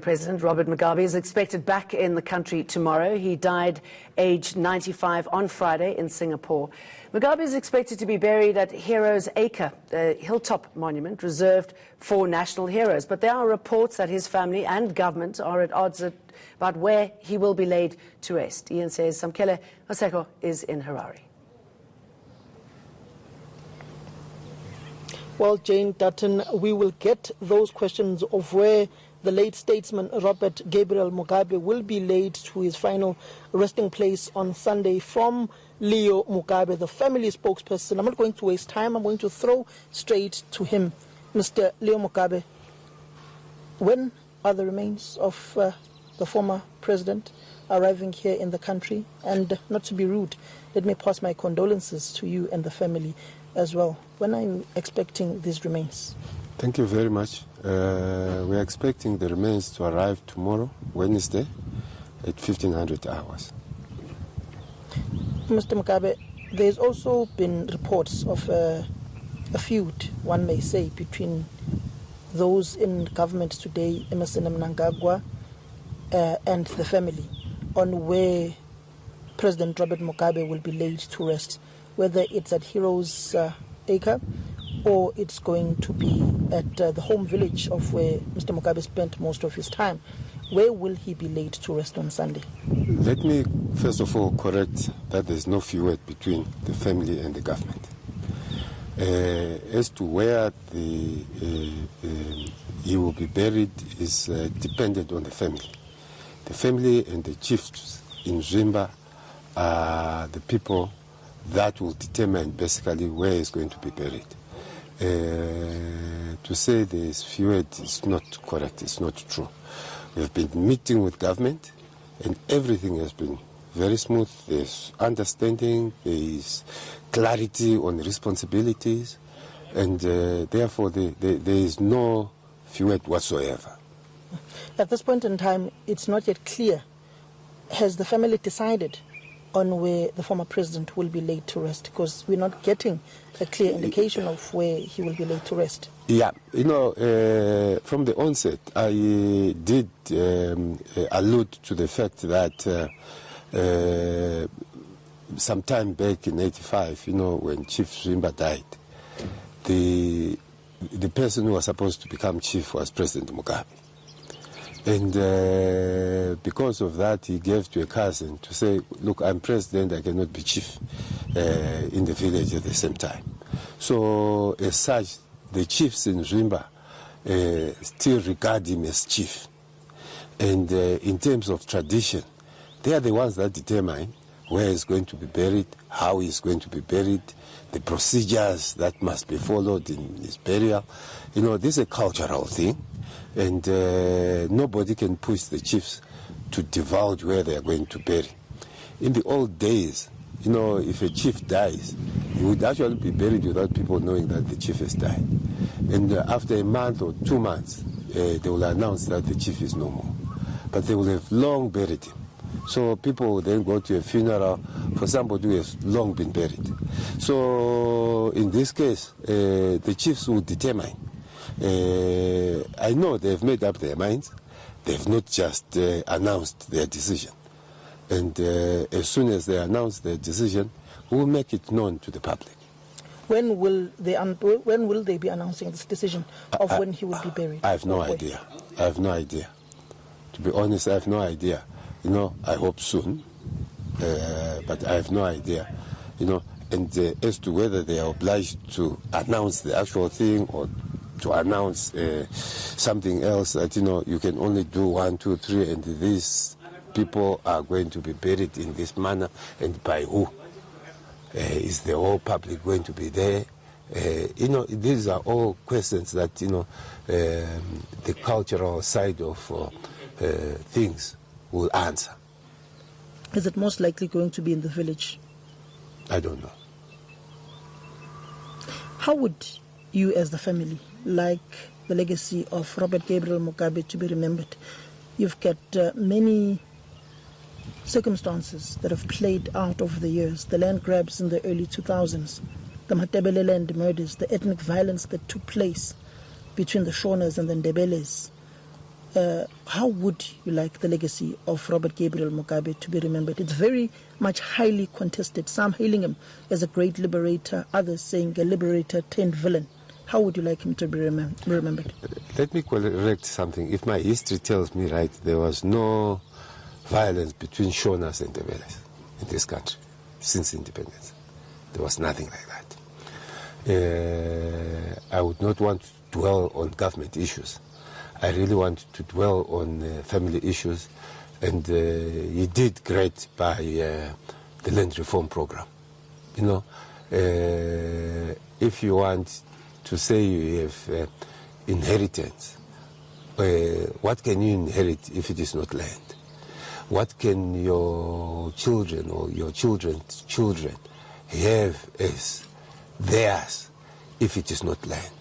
President Robert Mugabe is expected back in the country tomorrow. He died aged 95 on Friday in Singapore. Mugabe is expected to be buried at Heroes Acre, a hilltop monument reserved for national heroes. But there are reports that his family and government are at odds about where he will be laid to rest. Ian says Samkele Oseko is in Harare. Well, Jane Dutton, we will get those questions of where the late statesman Robert Gabriel Mugabe will be laid to his final resting place on Sunday from Leo Mugabe, the family spokesperson. I'm not going to waste time. I'm going to throw straight to him. Mr. Leo Mugabe, when are the remains of the former president arriving here in the country? And not to be rude, let me pass my condolences to you and the family as well. When are you expecting these remains? Thank you very much. We are expecting the remains to arrive tomorrow, Wednesday, at 1500 hours. Mr. Mugabe, there's also been reports of a feud, one may say, between those in government today, Emerson Mnangagwa, and the family, on where President Robert Mugabe will be laid to rest, whether it's at Heroes Acre or it's going to be at the home village of where Mr. Mugabe spent most of his time. Where will he be laid to rest on Sunday? Let me first of all correct that there's no feud between the family and the government. As to where he will be buried is dependent on the family. The family and the chiefs in Zimba are the people that will determine basically where he's going to be buried. To say there's feud is not correct, it's not true. We've been meeting with government and everything has been very smooth. There's understanding, there's clarity on responsibilities, and therefore there is no feud whatsoever. At this point in time, it's not yet clear. Has the family decided on where the former president will be laid to rest? Because we're not getting a clear indication of where he will be laid to rest. Yeah, you know, from the onset, I did allude to the fact that some time back in '85, you know, when Chief Zimba died, the person who was supposed to become chief was President Mugabe. And because of that, he gave to a cousin to say, look, I'm president, I cannot be chief in the village at the same time. So as such, the chiefs in Zimba still regard him as chief. And in terms of tradition, they are the ones that determine where he's going to be buried, how he's going to be buried, the procedures that must be followed in his burial. You know, this is a cultural thing. And nobody can push the chiefs to divulge where they are going to bury. In the old days, you know, if a chief dies, he would actually be buried without people knowing that the chief has died. And after a month or 2 months, they will announce that the chief is no more. But they will have long buried him. So people will then go to a funeral for somebody who has long been buried. So in this case, the chiefs will determine. I know they've made up their minds. They've not just announced their decision. And as soon as they announce their decision, we'll make it known to the public. When will they be announcing this decision of when he will be buried? I have no idea. I have no idea. To be honest, I have no idea. You know, I hope soon, but I have no idea. You know, and as to whether they are obliged to announce the actual thing or to announce something else that, you know, you can only do 1, 2, 3, and these people are going to be buried in this manner, and by who? Is the whole public going to be there? You know, these are all questions that, you know, the cultural side of things will answer. Is it most likely going to be in the village? I don't know. How would you as the family like the legacy of Robert Gabriel Mugabe to be remembered? You've got many circumstances that have played out over the years. The land grabs in the early 2000s, the Matebele land murders, the ethnic violence that took place between the Shonas and the Ndebeles. how would you like the legacy of Robert Gabriel Mugabe to be remembered? It's very much highly contested. Some hailing him as a great liberator, others saying a liberator turned villain. How would you like him to be remembered? Let me correct something. If my history tells me right, there was no violence between Shonas and Ndebele in this country since independence. There was nothing like that. I would not want to dwell on government issues. I really want to dwell on family issues, and he did great by the land reform program. You know, if you want to say you have inheritance, what can you inherit if it is not land? What can your children or your children's children have as theirs if it is not land?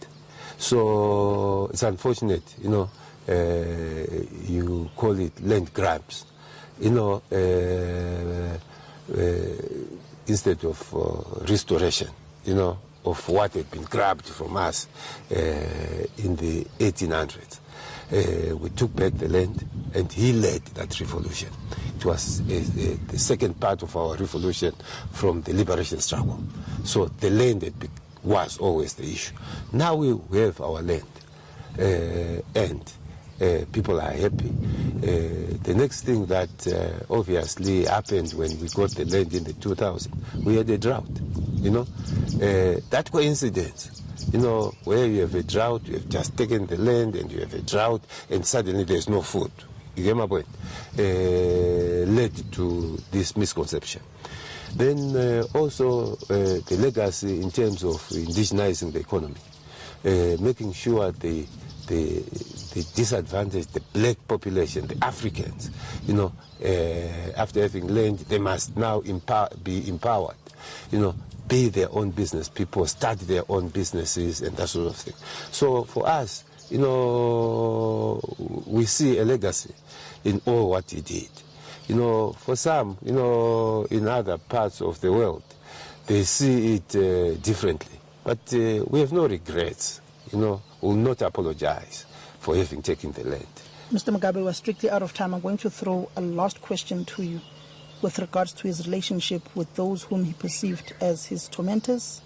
So it's unfortunate, you know, you call it land grabs, you know, instead of restoration, you know, of what had been grabbed from us in the 1800s. We took back the land, and he led that revolution. It was the second part of our revolution from the liberation struggle. So the land was always the issue. Now we have our land, and people are happy. The next thing that obviously happened when we got the land in the 2000, we had a drought. You know, that coincidence, you know, where you have a drought, you have just taken the land and you have a drought, and suddenly there's no food. You get my point? Led to this misconception. Then also the legacy in terms of indigenizing the economy, making sure the disadvantaged, the black population, the Africans, you know, after having land, they must now be empowered, you know, be their own business people, start their own businesses and that sort of thing. So for us, you know, we see a legacy in all what he did. You know, for some, you know, in other parts of the world, they see it differently. But we have no regrets, you know, we will not apologize for having taken the land. Mr. Mugabe, we're strictly out of time. I'm going to throw a last question to you with regards to his relationship with those whom he perceived as his tormentors